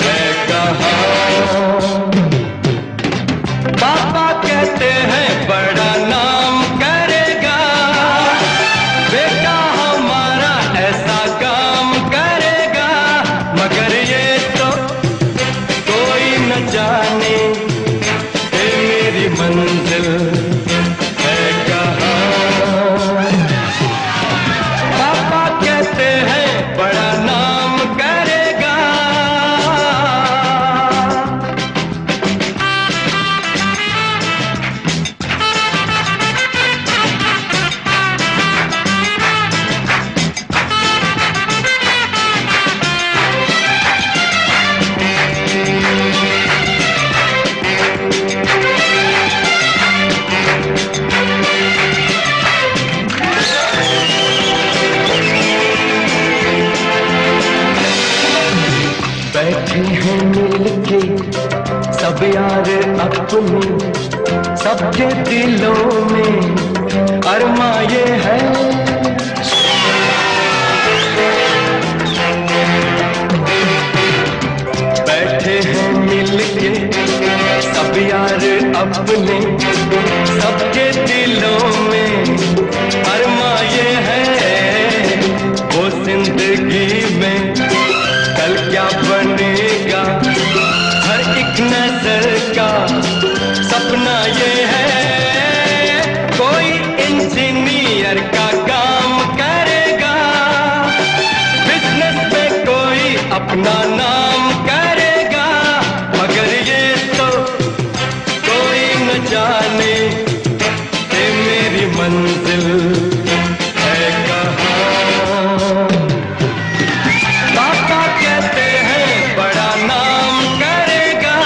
है कहाँ। पापा कहते हैं बड़ा नाम करेगा, बेटा हमारा ऐसा काम करेगा, मगर ये तो कोई न जाने ये मेरी मंजिल है कहाँ। पापा कहते हैं बड़ा नाम करेगा। बैठे हैं मिलके सब यार अपने, सबके दिलों में अरमा ये है। बैठे हैं मिलके सब यार अपने, सबके दिलों में अरमा ये है। वो जिंदगी में कल क्या बनेगा, हर एक नजर का सपना ये है। कोई इंजीनियर का काम करेगा, बिजनेस में कोई अपना नाम करेगा, मगर ये तो कोई न जाने कि मेरी मंजिल है कहाँ। पापा कहते हैं बड़ा नाम करेगा।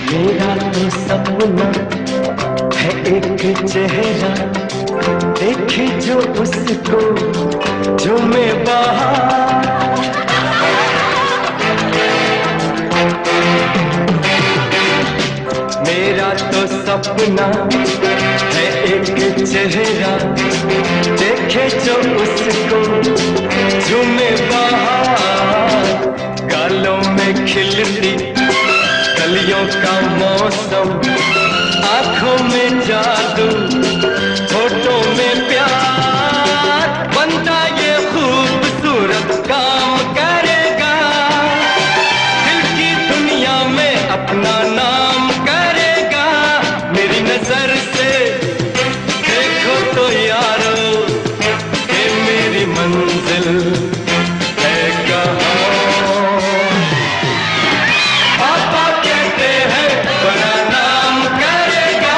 मेरा तो सपना है एक चेहरा, देखे जो उसको झूमे बाहर। मेरा तो सपना है एक चेहरा, देखे जो उसको झूमे बाहर। गालों में खिलती कलियों का मौसम, आंखों में जादू, होठों में प्यार। बंदा ये खूबसूरत काम करेगा, दिल की दुनिया में अपना नाम करेगा। मेरी नजर से देखो तो यारो, ये मेरी मंजिल है कहाँ। बड़ा नाम करेगा।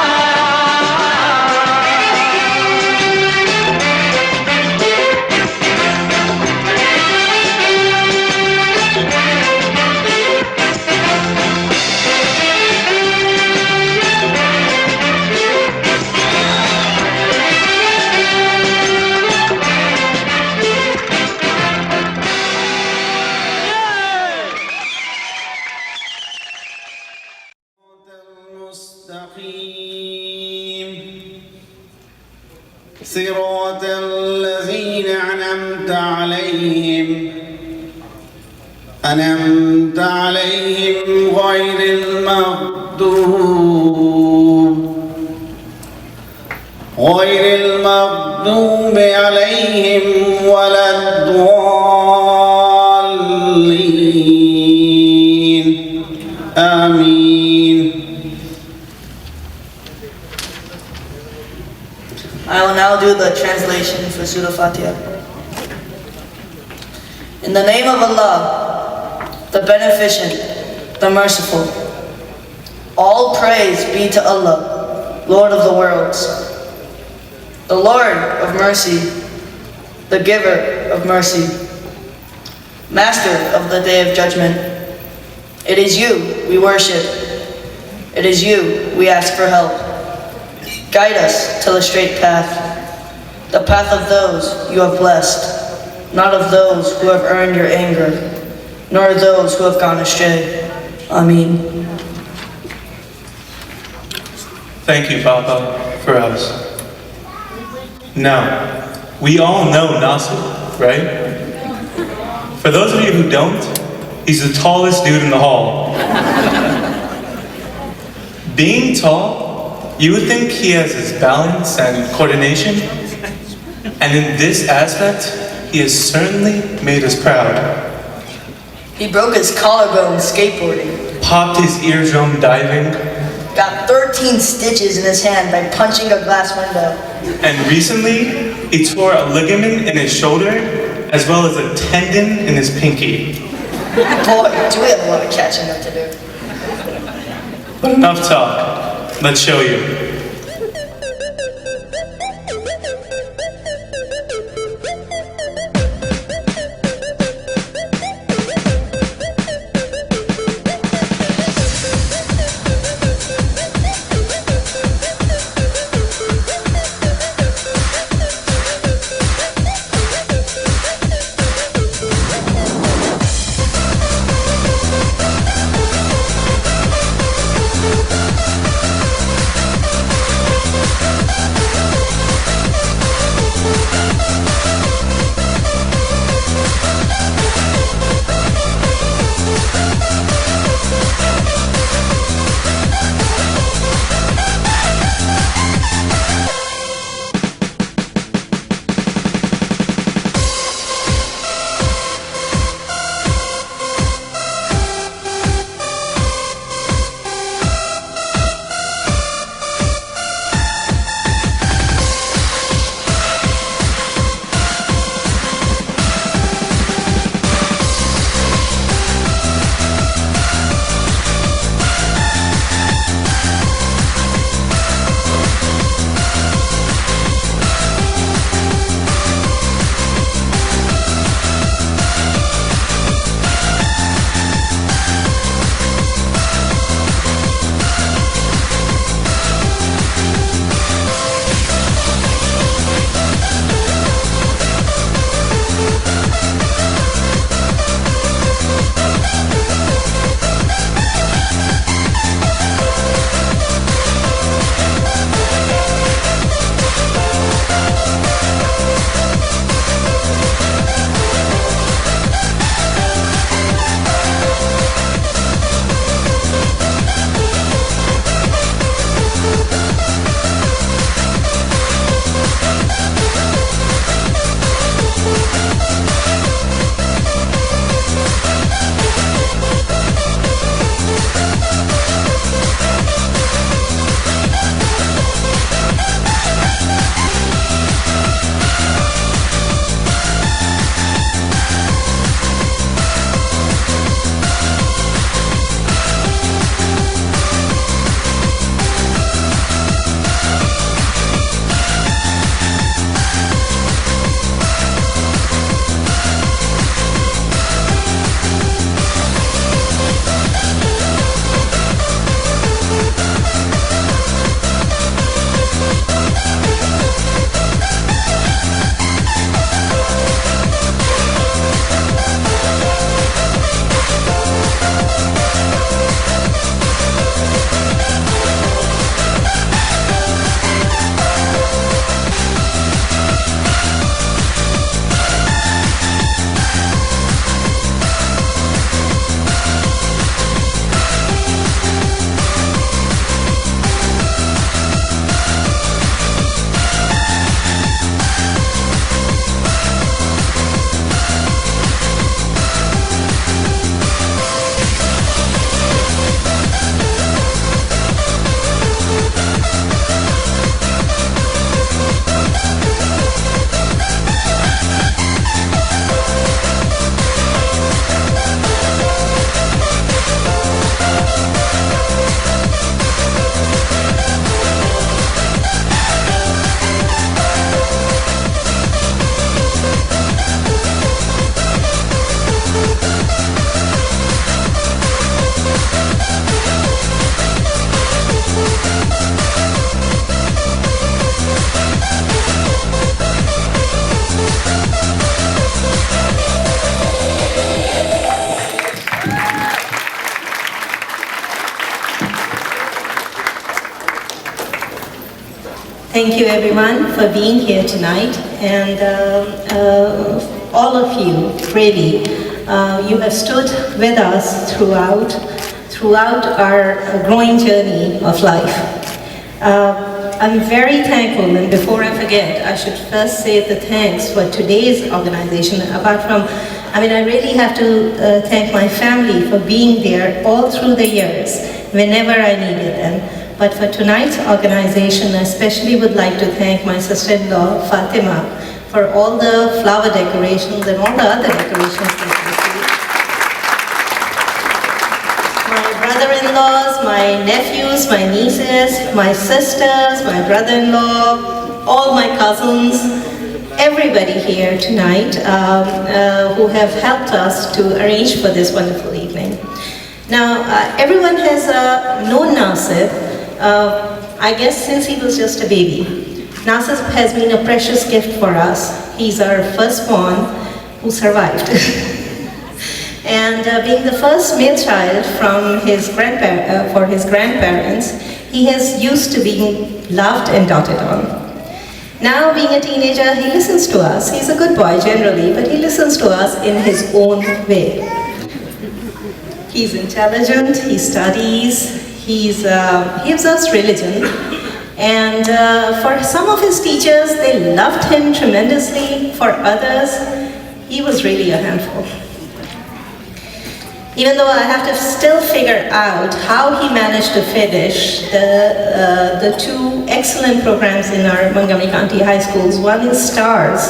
صراط الذين أنعمت عليهم غير المغضوب عليهم ولا الضالين آمين. I will now do the translation for Surah Fatiha. In the name of Allah, the Beneficent, the Merciful. All praise be to Allah, Lord of the worlds, the Lord of mercy, the giver of mercy, Master of the day of judgment. It is you we worship. It is you we ask for help. Guide us to the straight path, the path of those you have blessed, not of those who have earned your anger, nor those who have gone astray. Ameen. Thank you, Papa, for us. Now, we all know Nasib, right? For those of you who don't, he's the tallest dude in the hall. Being tall, you would think he has his balance and coordination, and in this aspect, he has certainly made us proud. He broke his collarbone skateboarding, Popped his eardrum diving, got 13 stitches in his hand by punching a glass window. and recently, he tore a ligament in his shoulder, as well as a tendon in his pinky. Boy, do we have a lot of catching up to do. But enough talk, let's show you. Thank you everyone for being here tonight, and all of you, really, you have stood with us throughout our growing journey of life. I'm very thankful, and before I forget, I should first say the thanks for today's organization. Apart from, I really have to thank my family for being there all through the years, whenever I needed them. But for tonight's organization, I especially would like to thank my sister-in-law, Fatima, for all the flower decorations and all the other decorations that we received. My brother-in-laws, my nephews, my nieces, my sisters, my brother-in-law, all my cousins, everybody here tonight who have helped us to arrange for this wonderful evening. Now, everyone has known Nasib, I guess since he was just a baby. Nasib has been a precious gift for us. He's our firstborn who survived. And being the first male child from his grandparents, he has used to being loved and doted on. Now, being a teenager, he listens to us. He's a good boy generally, but he listens to us in his own way. He's intelligent, he studies, he gives us religion, and for some of his teachers, they loved him tremendously. For others, he was really a handful. Even though I have to still figure out how he managed to finish the two excellent programs in our Montgomery County high schools. One is STARS,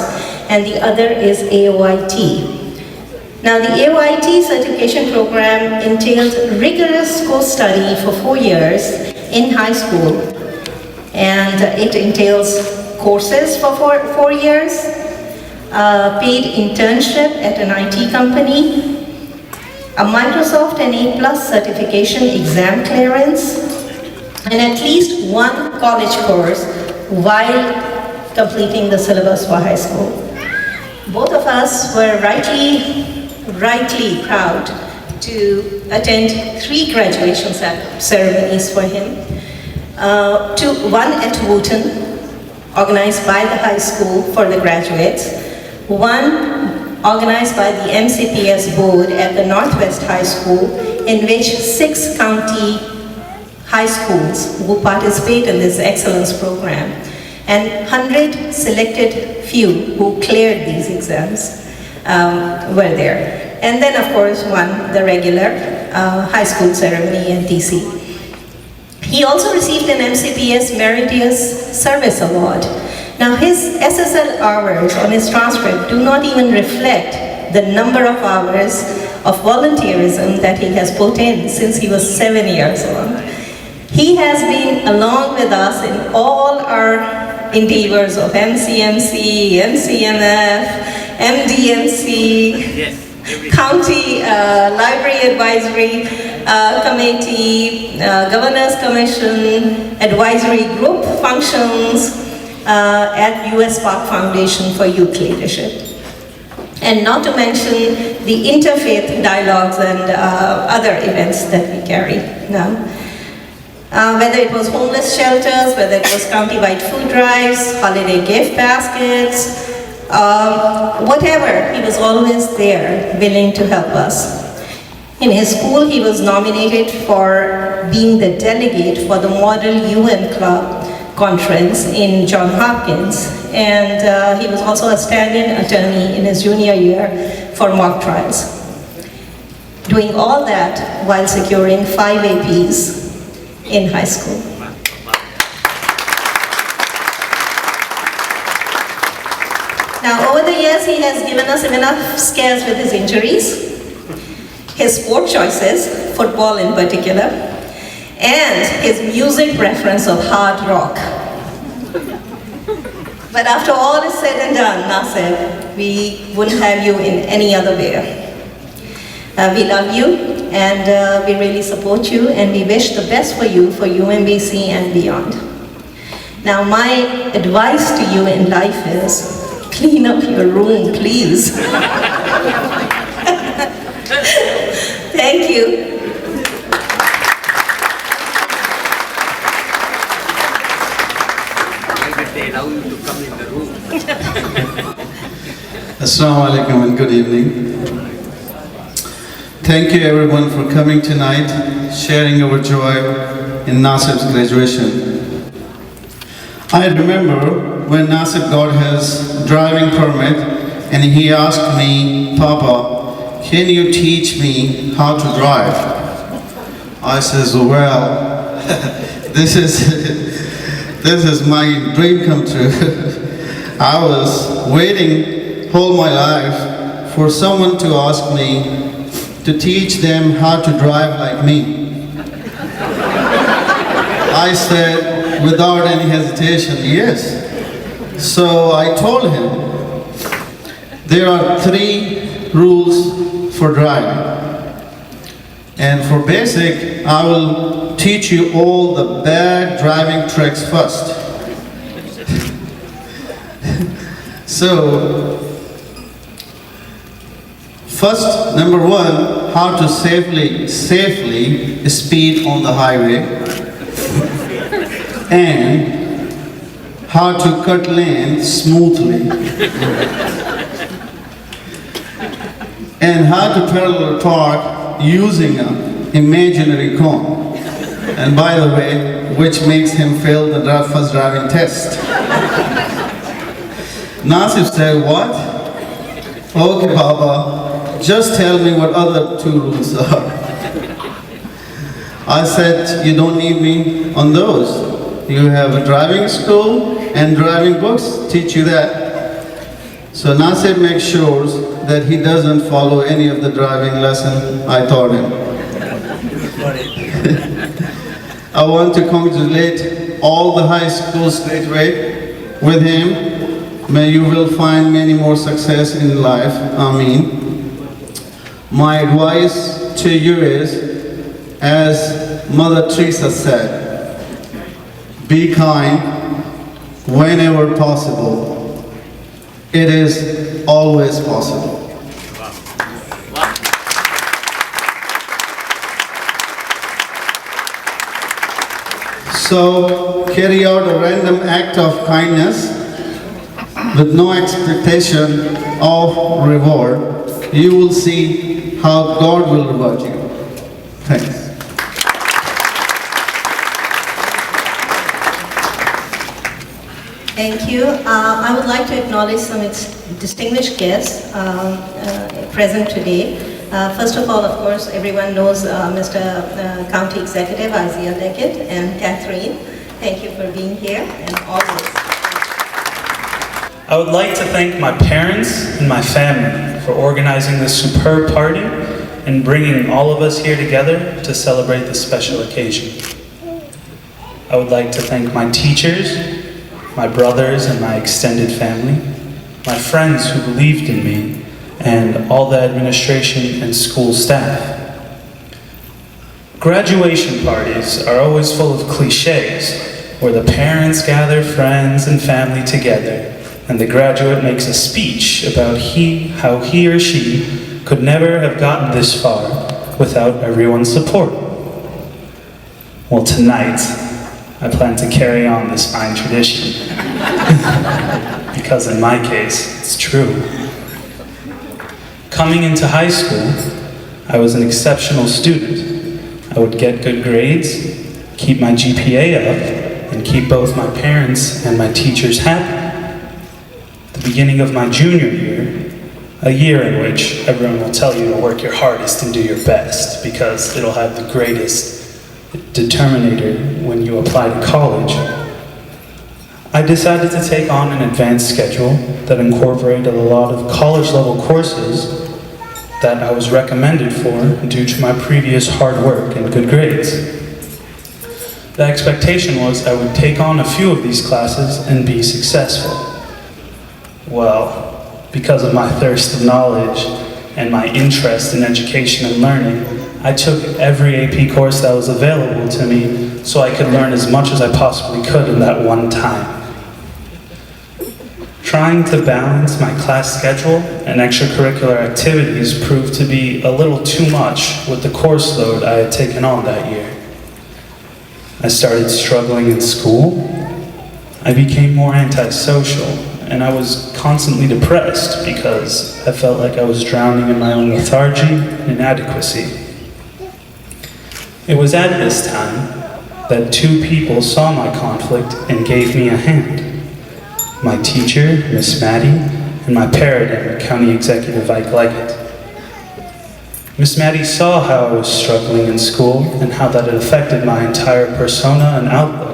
and the other is AOIT. Now, the AOIT certification program entails rigorous course study for 4 years in high school, and it entails courses for 4 years, paid internship at an IT company, a Microsoft and A+ certification exam clearance, and at least one college course while completing the syllabus for high school. Both of us were rightly proud to attend 3 graduation ceremonies for him. One at Wooten, organized by the high school for the graduates. One organized by the MCPS board at the Northwest High School, in which 6 county high schools will participate in this excellence program, and 100 selected few who cleared these exams were there. And then, of course, the regular high school ceremony in DC. He also received an MCPS Meritorious Service Award. Now, his SSL hours on his transcript do not even reflect the number of hours of volunteerism that he has put in since he was 7 years old. He has been along with us in all our endeavors of MCMC, MCMF, MDMC, County Library Advisory Committee, Governor's Commission, Advisory Group functions at US Park Foundation for Youth Leadership. And not to mention the interfaith dialogues and other events that we carry now. Whether it was homeless shelters, whether it was county-wide food drives, holiday gift baskets, whatever, he was always there, willing to help us. In his school, he was nominated for being the delegate for the Model UN Club conference in Johns Hopkins, and he was also a stand-in attorney in his junior year for mock trials. Doing all that while securing 5 APs in high school. Now, over the years, he has given us enough scares with his injuries, his sport choices, football in particular, and his music preference of hard rock. But after all is said and done, Nasib, we wouldn't have you in any other way. We love you, and we really support you, and we wish the best for you, for UMBC and beyond. Now, my advice to you in life is, clean up your room, please. Thank you. Assalamu alaikum and good evening. Thank you everyone for coming tonight, sharing our joy in Nasib's graduation. I remember when Nasib got his driving permit and he asked me, Papa, can you teach me how to drive? I says, well, this is my dream come true. I was waiting all my life for someone to ask me to teach them how to drive like me. I said, without any hesitation, yes. So I told him, there are 3 rules for driving. And for basic, I will teach you all the bad driving tricks first. So, first, number 1, how to safely speed on the highway, and how to cut lane smoothly, and how to parallel park using an imaginary cone. And by the way, which makes him fail the first driving test. Nasib said, what? Okay, Papa, just tell me what other 2 rules are. I said, you don't need me on those. You have a driving school and driving books teach you that. So Nasib makes sure that he doesn't follow any of the driving lesson I taught him. I want to congratulate all the high schools graduate with him. May you will find many more success in life. Ameen. My advice to you is, as Mother Teresa said, be kind whenever possible. It is always possible. So carry out a random act of kindness with no expectation of reward. You will see how God will reward you. Thanks. Thank you. I would like to acknowledge some distinguished guests present today. First of all, of course, everyone knows Mr. County Executive Isaiah Leggett and Catherine. Thank you for being here and always. I would like to thank my parents and my family for organizing this superb party and bringing all of us here together to celebrate this special occasion. I would like to thank my teachers, my brothers and my extended family, my friends who believed in me, and all the administration and school staff. Graduation parties are always full of cliches, where the parents gather friends and family together, and the graduate makes a speech about how he or she could never have gotten this far without everyone's support. Well, tonight, I plan to carry on this fine tradition. Because in my case, it's true. Coming into high school, I was an exceptional student. I would get good grades, keep my GPA up, and keep both my parents and my teachers happy. The beginning of my junior year, a year in which everyone will tell you to work your hardest and do your best because it'll have the greatest determinator when you apply to college, I decided to take on an advanced schedule that incorporated a lot of college-level courses that I was recommended for due to my previous hard work and good grades. The expectation was I would take on a few of these classes and be successful. Well, because of my thirst of knowledge and my interest in education and learning, I took every AP course that was available to me so I could learn as much as I possibly could in that one time. Trying to balance my class schedule and extracurricular activities proved to be a little too much with the course load I had taken on that year. I started struggling in school. I became more antisocial, and I was constantly depressed because I felt like I was drowning in my own lethargy and inadequacy. It was at this time that two people saw my conflict and gave me a hand. My teacher, Miss Maddie, and my paradigm, County Executive Ike Leggett. Miss Maddie saw how I was struggling in school and how that had affected my entire persona and outlook.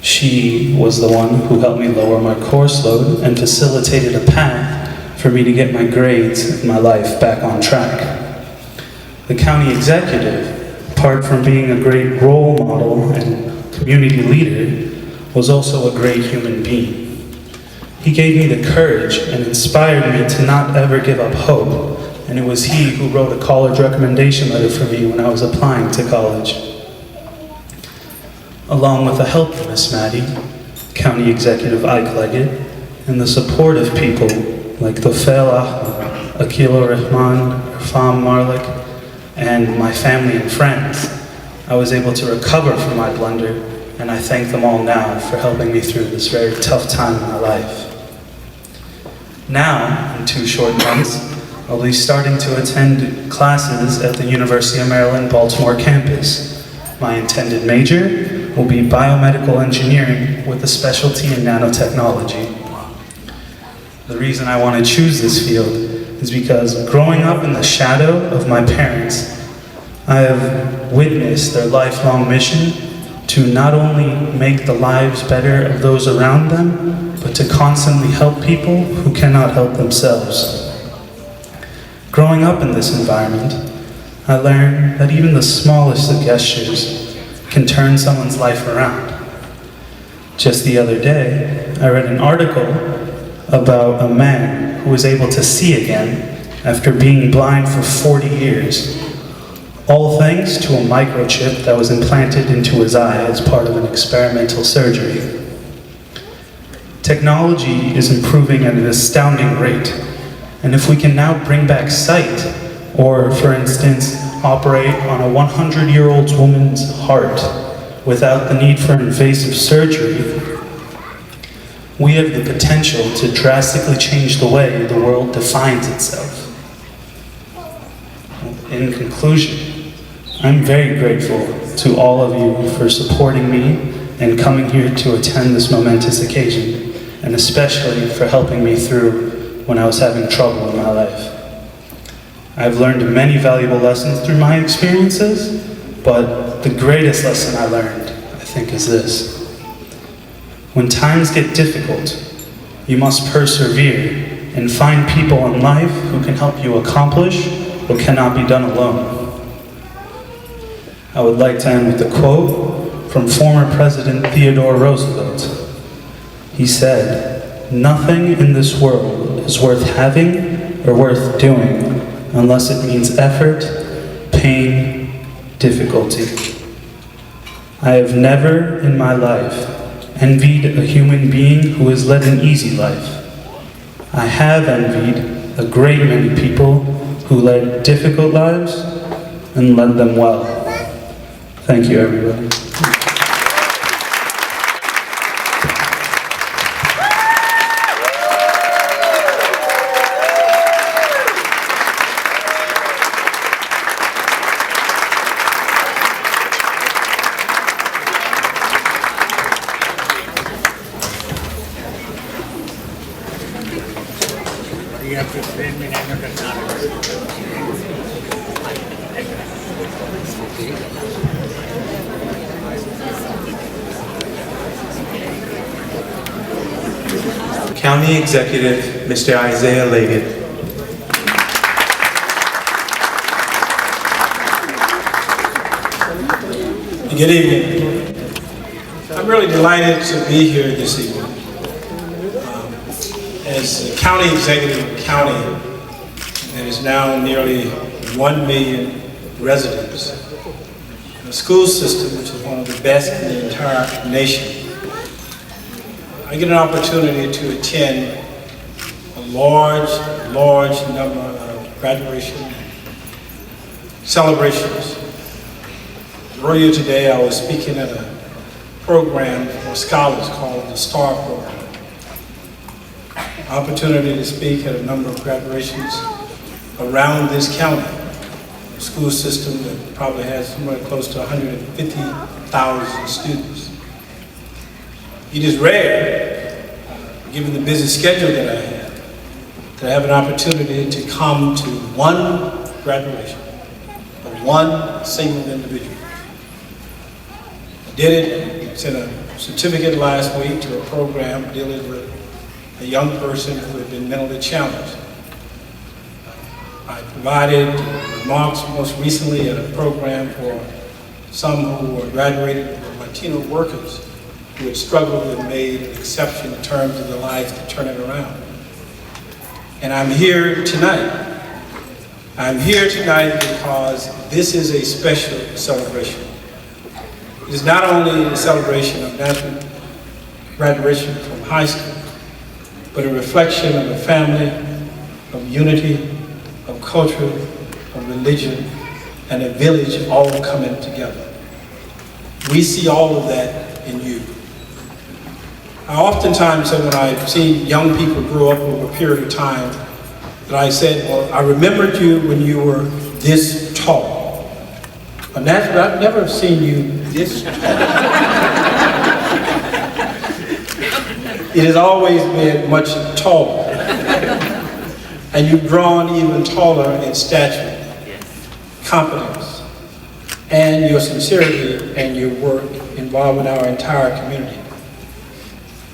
She was the one who helped me lower my course load and facilitated a path for me to get my grades and my life back on track. The county executive, apart from being a great role model and community leader, was also a great human being. He gave me the courage and inspired me to not ever give up hope, and it was he who wrote a college recommendation letter for me when I was applying to college. Along with the help of Miss Maddie, County Executive Ike Leggett, and the support of people like Tofel Ahmed, Akil Rahman, Irfan Marlik, and my family and friends, I was able to recover from my blunder, and I thank them all now for helping me through this very tough time in my life. Now, in 2 short months, I'll be starting to attend classes at the University of Maryland, Baltimore campus. My intended major will be biomedical engineering with a specialty in nanotechnology. The reason I want to choose this field is because growing up in the shadow of my parents, I have witnessed their lifelong mission to not only make the lives better of those around them, but to constantly help people who cannot help themselves. Growing up in this environment, I learned that even the smallest of gestures can turn someone's life around. Just the other day, I read an article about a man who was able to see again after being blind for 40 years, all thanks to a microchip that was implanted into his eye as part of an experimental surgery. Technology is improving at an astounding rate, and if we can now bring back sight, or for instance, operate on a 100-year-old woman's heart without the need for invasive surgery, we have the potential to drastically change the way the world defines itself. In conclusion, I'm very grateful to all of you for supporting me and coming here to attend this momentous occasion, and especially for helping me through when I was having trouble in my life. I've learned many valuable lessons through my experiences, but the greatest lesson I learned, I think, is this. When times get difficult, you must persevere and find people in life who can help you accomplish what cannot be done alone. I would like to end with a quote from former President Theodore Roosevelt. He said, "Nothing in this world is worth having or worth doing unless it means effort, pain, difficulty." I have never in my life envied a human being who has led an easy life. I have envied a great many people who led difficult lives and led them well. Thank you, everybody. County Executive, Mr. Isaiah Leggett. Good evening. I'm really delighted to be here this evening. As a county executive of a county that is now nearly 1 million residents, a school system which is one of the best in the entire nation, I get an opportunity to attend a large number of graduation celebrations. Earlier today, I was speaking at a program for scholars called the STAR program. Opportunity to speak at a number of graduations around this county, a school system that probably has somewhere close to 150,000 students. It is rare, given the busy schedule that I have, to have an opportunity to come to one graduation of one single individual. I did it, sent a certificate last week to a program dealing with a young person who had been mentally challenged. I provided remarks most recently at a program for some who were graduated were Latino workers who had struggled and made an exception in terms of their life to turn it around. And I'm here tonight. I'm here tonight because this is a special celebration. It is not only a celebration of national graduation from high school, but a reflection of a family, of unity, of culture, of religion, and a village all coming together. We see all of that in you. I oftentimes say when I see young people grow up over a period of time, that I said, well, I remembered you when you were this tall. But Nasib, I've never seen you this tall. It has always been much taller. And you've grown even taller in stature, competence, and your sincerity and your work involving our entire community.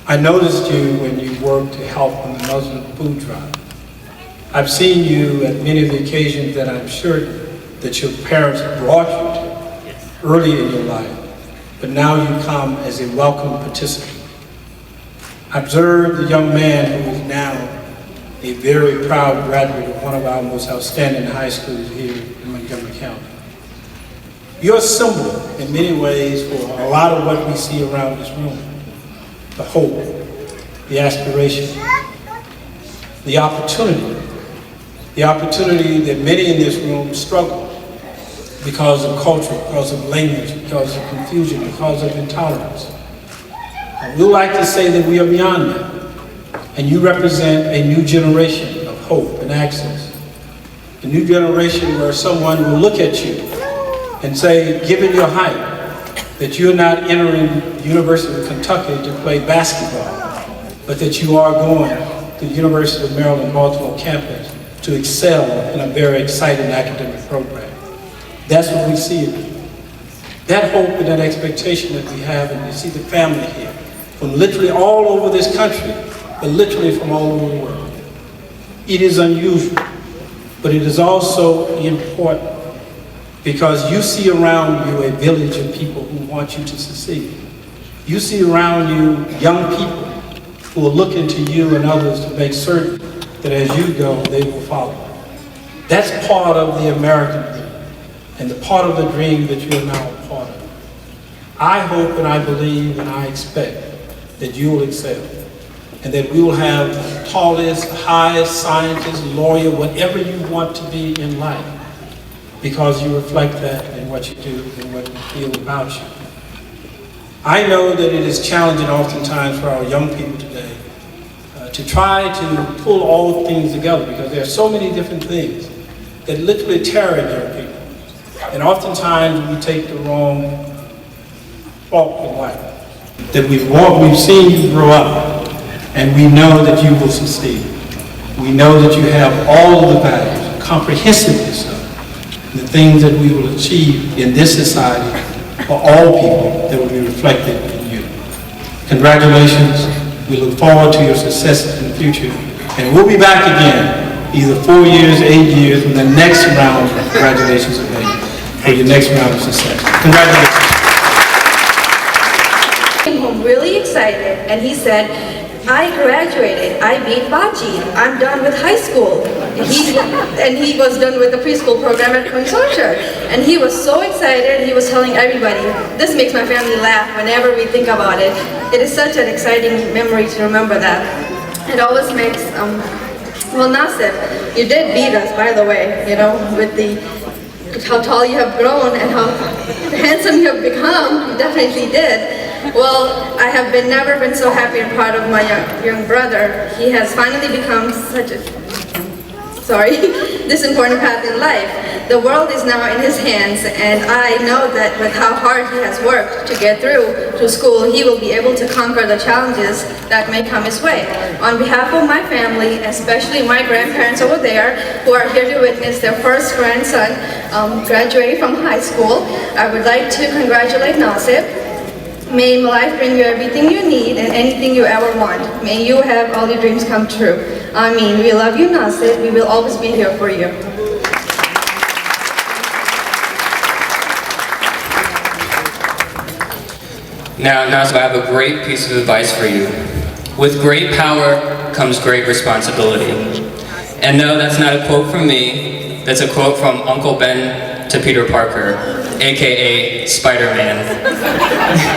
I noticed you when you worked to help on the Muslim food drive. I've seen you at many of the occasions that I'm sure that your parents brought you to early in your life, but now you come as a welcome participant. I observed the young man who is now a very proud graduate of one of our most outstanding high schools here in Montgomery County. You're a symbol in many ways for a lot of what we see around this room. The hope, the aspiration, the opportunity that many in this room struggle because of culture, because of language, because of confusion, because of intolerance. And we like to say that we are beyond that. And you represent a new generation of hope and access. A new generation where someone will look at you and say, given your height, that you're not entering the University of Kentucky to play basketball, but that you are going to the University of Maryland, Baltimore campus to excel in a very exciting academic program. That's what we see in you. That hope and that expectation that we have, and you see the family here, from literally all over this country, but literally from all over the world. It is unusual, but it is also important because you see around you a village of people who want you to succeed. You see around you young people who are looking to you and others to make certain that as you go, they will follow. That's part of the American dream, and the part of the dream that you are now a part of. I hope and I believe and I expect that you will excel, and that we will have the tallest, highest scientist, lawyer, whatever you want to be in life, because you reflect that in what you do and what you feel about you. I know that it is challenging oftentimes for our young people today to try to pull all things together, because there are so many different things that literally tear at young people. And oftentimes we take the wrong walk in life. That we've seen you grow up, and we know that you will succeed. We know that you have all of the values, comprehensiveness of the things that we will achieve in this society for all people that will be reflected in you. Congratulations. We look forward to your success in the future. And we'll be back again, either 4 years, 8 years, when the next round of graduations are made, for your next round of success. Congratulations. Came home really excited, and he said, I graduated, I beat Bachi, I'm done with high school. And he was done with the preschool program at Consortia. And he was so excited, he was telling everybody, this makes my family laugh whenever we think about it. It is such an exciting memory to remember that. It always makes, well, Nasib, you did beat us, by the way, you know, with how tall you have grown and how handsome you have become. You definitely did. Well, I have never been so happy and proud of my young brother. He has finally become such a this important path in life. The world is now in his hands, and I know that with how hard he has worked to get through to school, he will be able to conquer the challenges that may come his way. On behalf of my family, especially my grandparents over there, who are here to witness their first grandson graduating from high school, I would like to congratulate Nasib. May life bring you everything you need and anything you ever want. May you have all your dreams come true. I mean, we love you, Nasib. We will always be here for you. Now, Nasib, I have a great piece of advice for you. With great power comes great responsibility. And no, that's not a quote from me. That's a quote from Uncle Ben to Peter Parker, aka Spider-Man.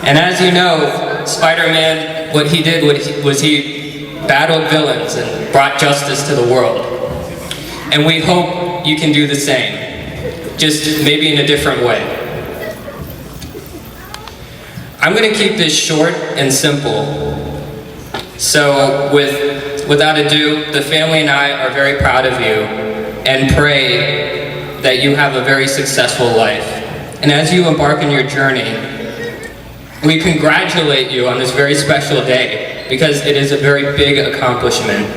And as you know, Spider-Man, what he did was he battled villains and brought justice to the world. And we hope you can do the same, just maybe in a different way. I'm going to keep this short and simple. So without ado, the family and I are very proud of you and pray that you have a very successful life. And as you embark on your journey, we congratulate you on this very special day because it is a very big accomplishment.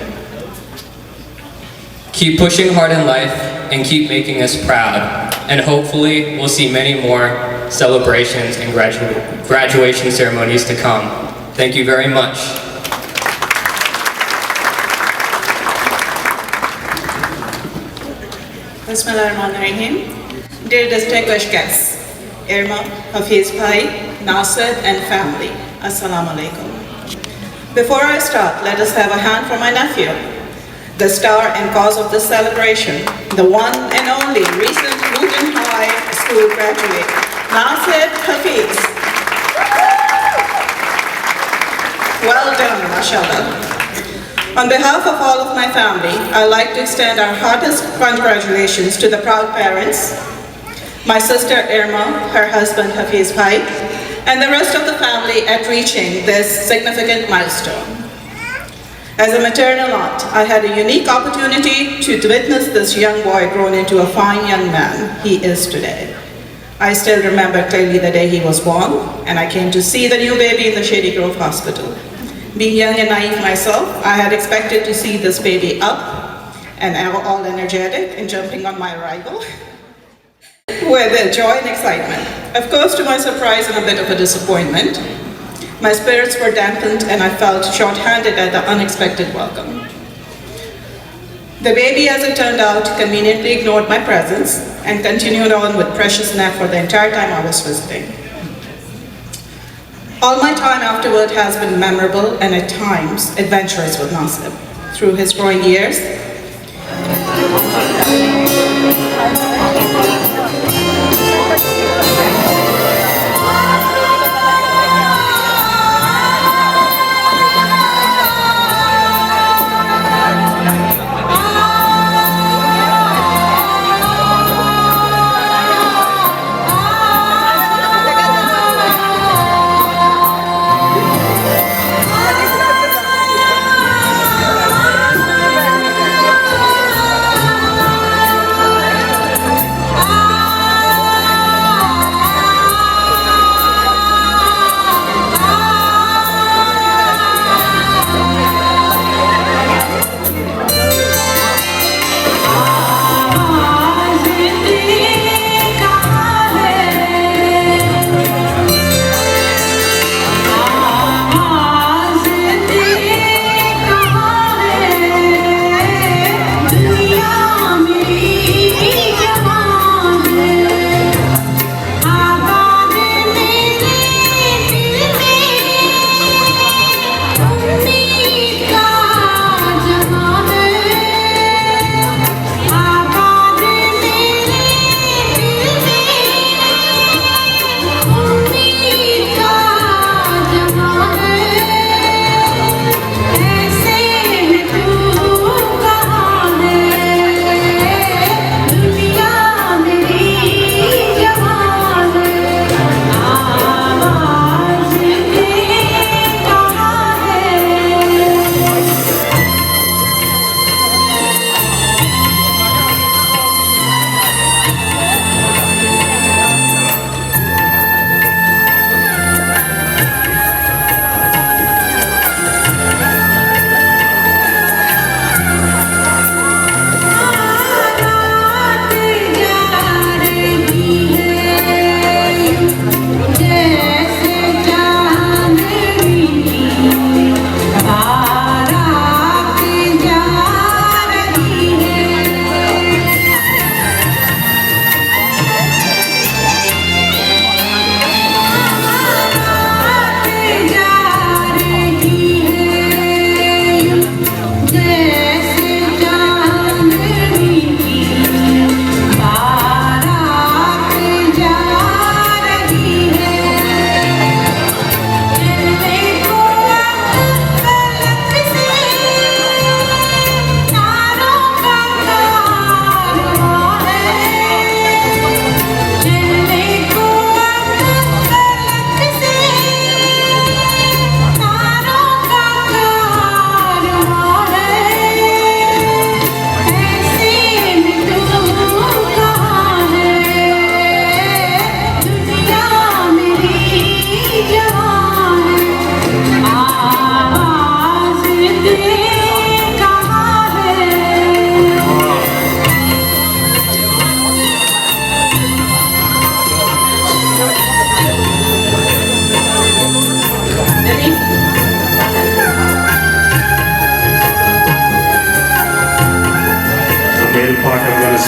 Keep pushing hard in life and keep making us proud. And hopefully we'll see many more celebrations and graduation ceremonies to come. Thank you very much. Bismillahirrahmanirrahim. Dear distinguished guests, Irma, Hafiz Bhai, Nasib and family, Assalamu alaikum. Before I start, let us have a hand for my nephew, the star and cause of this celebration, the one and only recent Luton High School graduate, Nasib Hafiz. Well done, mashallah. On behalf of all of my family, I'd like to extend our heartiest congratulations to the proud parents, my sister Irma, her husband Hafiz Bhai, and the rest of the family at reaching this significant milestone. As a maternal aunt, I had a unique opportunity to witness this young boy grown into a fine young man he is today. I still remember clearly the day he was born, and I came to see the new baby in the Shady Grove Hospital. Being young and naive myself, I had expected to see this baby up and all energetic and jumping on my arrival with joy and excitement. Of course, to my surprise and a bit of a disappointment, my spirits were dampened and I felt short-handed at the unexpected welcome. The baby, as it turned out, conveniently ignored my presence and continued on with precious nap for the entire time I was visiting. All my time afterward has been memorable and at times adventurous with Nasib. Through his growing years,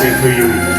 sing for you.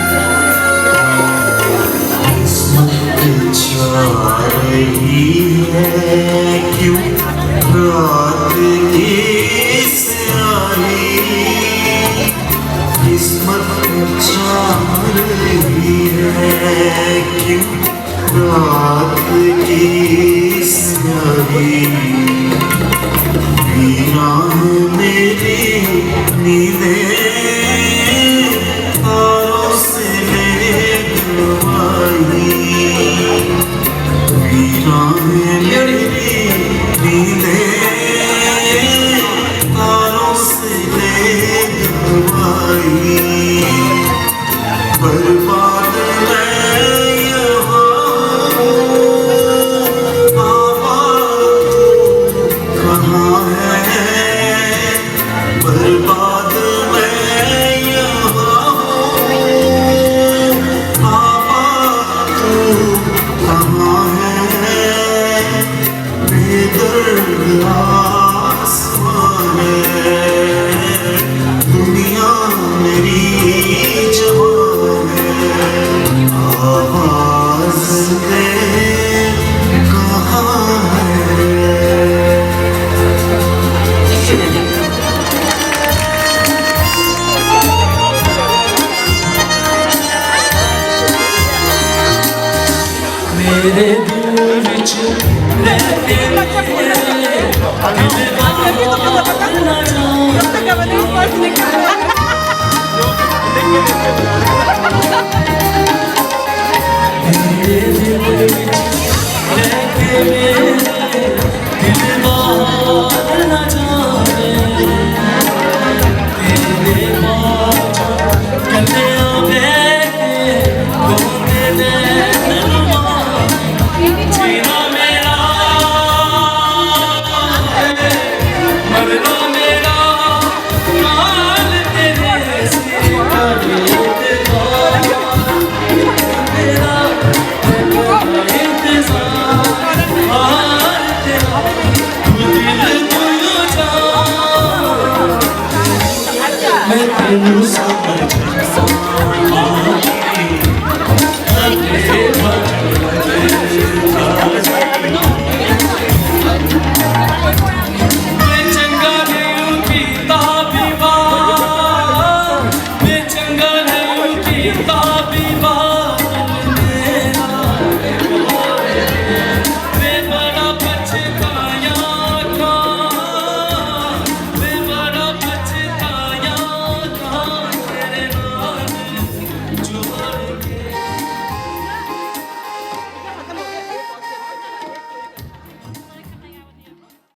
I'm